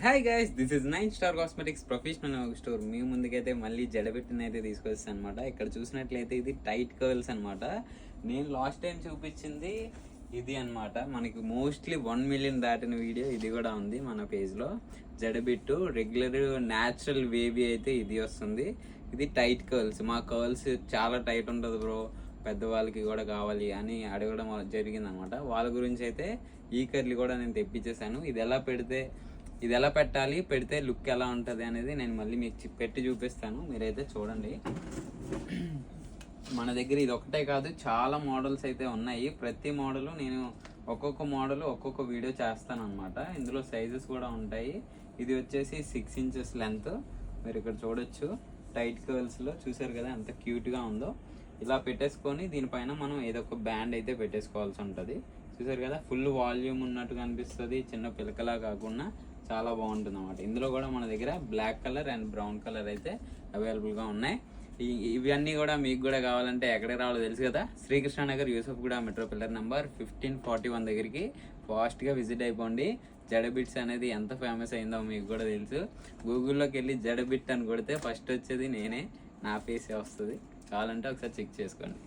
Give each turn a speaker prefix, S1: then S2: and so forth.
S1: Hi guys, this is 9 star cosmetics professional store. మీ ముందుకైతే మళ్ళీ జడబెట్టిన అయితే తీసుకొస్తాను అనమాట. ఇక్కడ చూసినట్లయితే ఇది టైట్ కర్ల్స్ అనమాట. నేను లాస్ట్ టైం చూపించింది ఇది అనమాట. మనకి మోస్ట్లీ 1 మిలియన్ దాటిన వీడియో ఇది కూడా ఉంది మన పేజ్లో. జడబిట్టు రెగ్యులర్ న్యాచురల్ వేవీ అయితే ఇది వస్తుంది. ఇది టైట్ కర్ల్స్. మా కర్ల్స్ చాలా టైట్ ఉంటుంది బ్రో, పెద్దవాళ్ళకి కూడా కావాలి అని అడగడం జరిగింది అనమాట. వాళ్ళ గురించి అయితే ఈ కర్లీ కూడా నేను తెప్పించేసాను. ఇది ఎలా పెట్టాలి, పెడితే లుక్ ఎలా ఉంటుంది అనేది నేను మళ్ళీ మీకు పెట్టి చూపిస్తాను. మీరైతే చూడండి. మన దగ్గర ఇది ఒకటే కాదు, చాలా మోడల్స్ అయితే ఉన్నాయి. ప్రతి మోడలు నేను ఒక్కొక్క వీడియో చేస్తాను అనమాట. ఇందులో సైజెస్ కూడా ఉంటాయి. ఇది వచ్చేసి 6 ఇంచెస్ లెంత్. మీరు ఇక్కడ చూడొచ్చు. టైట్ కర్ల్స్లో చూసారు కదా ఎంత క్యూట్గా ఉందో. ఇలా పెట్టేసుకొని దీనిపైన మనం ఏదో ఒక బ్యాండ్ అయితే పెట్టేసుకోవాల్సి ఉంటుంది. చూసారు కదా, ఫుల్ వాల్యూమ్ ఉన్నట్టుగా అనిపిస్తుంది. చిన్న పిలకలా కాకుండా చాలా బాగుంటుంది అన్నమాట. ఇందులో కూడా మన దగ్గర black colour and brown colour అయితే అవైలబుల్గా ఉన్నాయి. ఇవన్నీ కూడా మీకు కూడా కావాలంటే ఎక్కడికి రావాలో తెలుసు కదా. Srikrishnanagar Yousufguda metro pillar number 1541 దగ్గరికి ఫాస్ట్గా విజిట్ అయిపోండి. జడబిట్స్ అనేది ఎంత ఫేమస్ అయిందో మీకు కూడా తెలుసు. గూగుల్లోకి వెళ్ళి జడబిట్ అని కొడితే ఫస్ట్ వచ్చేది నేనే, నా ఫేసే వస్తుంది. కావాలంటే ఒకసారి చెక్ చేసుకోండి.